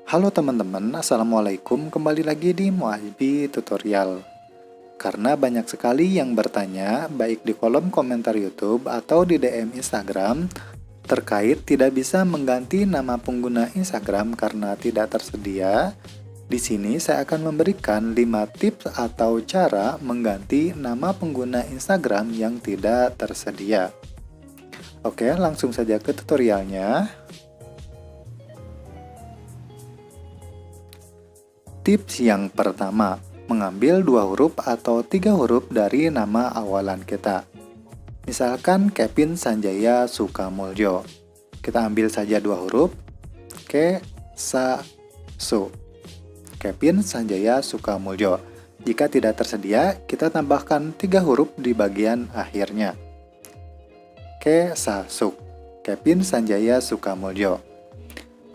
Halo teman-teman, Assalamualaikum. Kembali lagi di Muahibi Tutorial. Karena banyak sekali yang bertanya, baik di kolom komentar YouTube atau di DM Instagram, terkait tidak bisa mengganti nama pengguna Instagram karena tidak tersedia. Di sini saya akan memberikan 5 tips atau cara mengganti nama pengguna Instagram yang tidak tersedia. Oke, langsung saja ke tutorialnya. Tips yang pertama, mengambil 2 huruf atau 3 huruf dari nama awalan kita. Misalkan Kevin Sanjaya Sukamuljo. Kita ambil saja 2 huruf, Ke, Sa, Su. Kevin Sanjaya Sukamuljo. Jika tidak tersedia, kita tambahkan 3 huruf di bagian akhirnya. Ke, Sa, Su. Kevin Sanjaya Sukamuljo.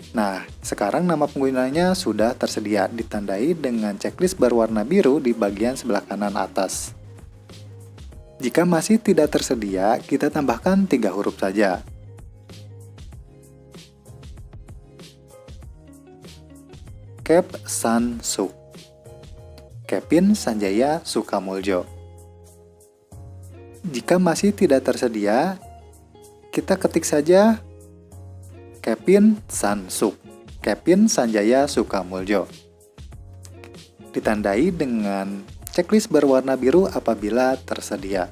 Nah, sekarang nama penggunanya sudah tersedia, ditandai dengan checklist berwarna biru di bagian sebelah kanan atas. Jika masih tidak tersedia, kita tambahkan 3 huruf saja. Kep San Su. Kevin Sanjaya Sukamuljo. Jika masih tidak tersedia, kita ketik saja Kevin Sansuk, Kevin Sanjaya Sukamuljo. Ditandai dengan checklist berwarna biru apabila tersedia.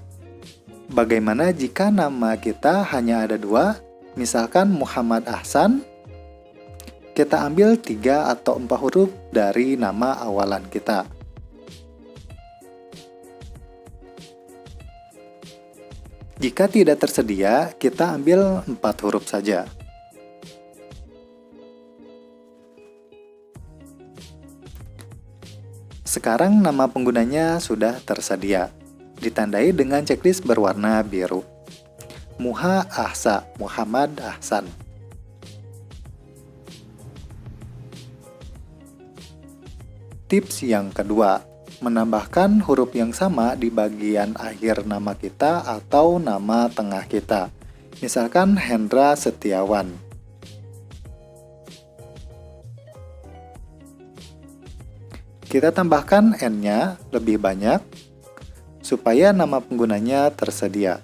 Bagaimana jika nama kita hanya ada 2, misalkan Muhammad Ahsan? Kita ambil 3 atau 4 huruf dari nama awalan kita. Jika tidak tersedia, kita ambil 4 huruf saja. Sekarang nama penggunanya sudah tersedia, ditandai dengan checklist berwarna biru. Muha Ahsa, Muhammad Ahsan. Tips yang kedua, menambahkan huruf yang sama di bagian akhir nama kita atau nama tengah kita. Misalkan Hendra Setiawan. Kita tambahkan N-nya lebih banyak, supaya nama penggunanya tersedia.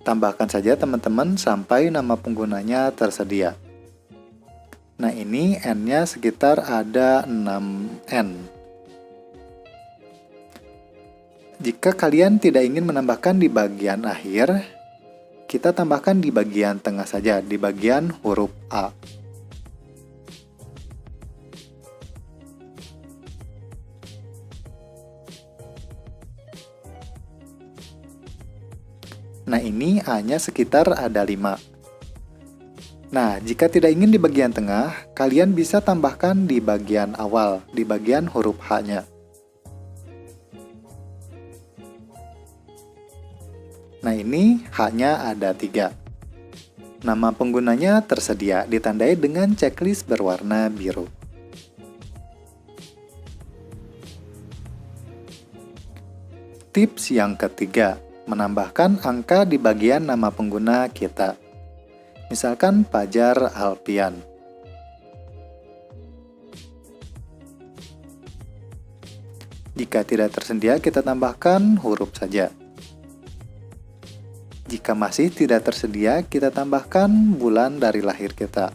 Tambahkan saja teman-teman sampai nama penggunanya tersedia. Nah ini N-nya sekitar ada 6N. Jika kalian tidak ingin menambahkan di bagian akhir, kita tambahkan di bagian tengah saja, di bagian huruf A. Nah ini A-nya sekitar ada 5. Nah, jika tidak ingin di bagian tengah, kalian bisa tambahkan di bagian awal, di bagian huruf H-nya. Nah ini H-nya ada 3. Nama penggunanya tersedia, ditandai dengan checklist berwarna biru. Tips yang ketiga, menambahkan angka di bagian nama pengguna kita. Misalkan Fajar Alpian. Jika tidak tersedia, kita tambahkan huruf saja. Jika masih tidak tersedia, kita tambahkan bulan dari lahir kita.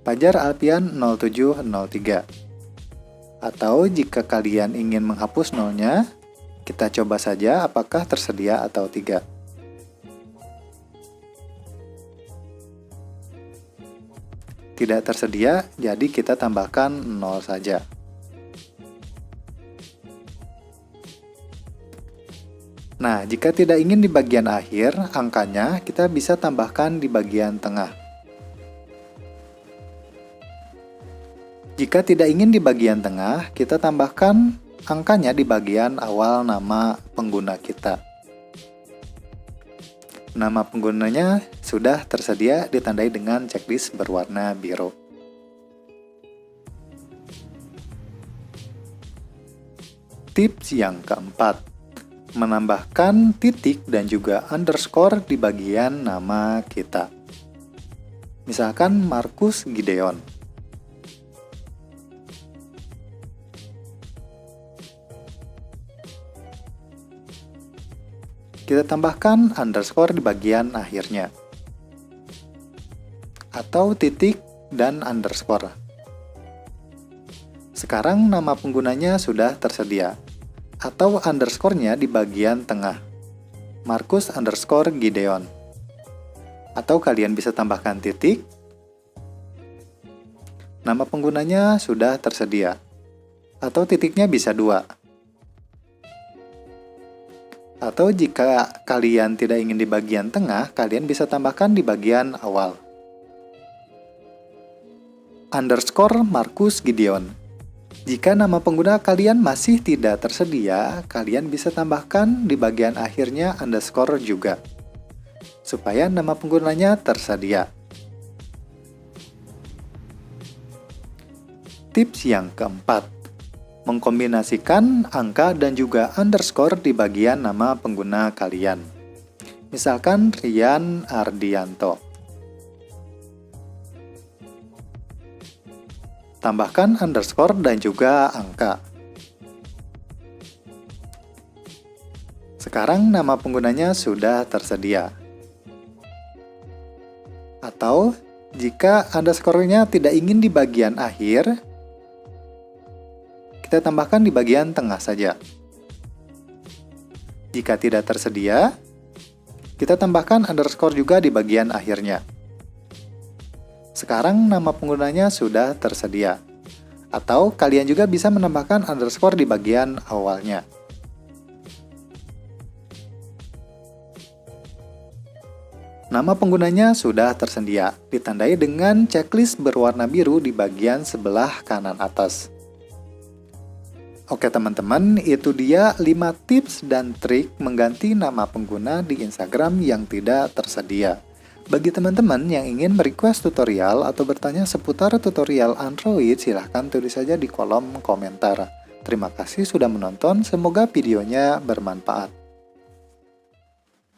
Fajar Alpian 0703. Atau jika kalian ingin menghapus nolnya, kita coba saja apakah tersedia atau tidak. Tidak tersedia, jadi kita tambahkan 0 saja. Nah, jika tidak ingin di bagian akhir, angkanya kita bisa tambahkan di bagian tengah. Jika tidak ingin di bagian tengah, kita tambahkan angkanya di bagian awal nama pengguna kita. Nama penggunanya sudah tersedia, ditandai dengan checklist berwarna biru. Tips yang keempat, menambahkan titik dan juga underscore di bagian nama kita. Misalkan Markus Gideon. Kita tambahkan underscore di bagian akhirnya. Atau titik dan underscore. Sekarang nama penggunanya sudah tersedia. Atau underscore-nya di bagian tengah. Markus underscore Gideon. Atau kalian bisa tambahkan titik. Nama penggunanya sudah tersedia. Atau titiknya bisa 2. Atau jika kalian tidak ingin di bagian tengah, kalian bisa tambahkan di bagian awal. Underscore Markus Gideon. Jika nama pengguna kalian masih tidak tersedia, kalian bisa tambahkan di bagian akhirnya underscore juga, supaya nama penggunanya tersedia. Tips yang keempat. Mengkombinasikan angka dan juga underscore di bagian nama pengguna kalian. Misalkan Rian Ardianto. Tambahkan underscore dan juga angka. Sekarang nama penggunanya sudah tersedia. Atau jika underscore-nya tidak ingin di bagian akhir, kita tambahkan di bagian tengah saja. Jika tidak tersedia, kita tambahkan underscore juga di bagian akhirnya. Sekarang nama penggunanya sudah tersedia. Atau kalian juga bisa menambahkan underscore di bagian awalnya. Nama penggunanya sudah tersedia, ditandai dengan checklist berwarna biru di bagian sebelah kanan atas. Oke teman-teman, itu dia 5 tips dan trik mengganti nama pengguna di Instagram yang tidak tersedia. Bagi teman-teman yang ingin merequest tutorial atau bertanya seputar tutorial Android, silahkan tulis saja di kolom komentar. Terima kasih sudah menonton, semoga videonya bermanfaat.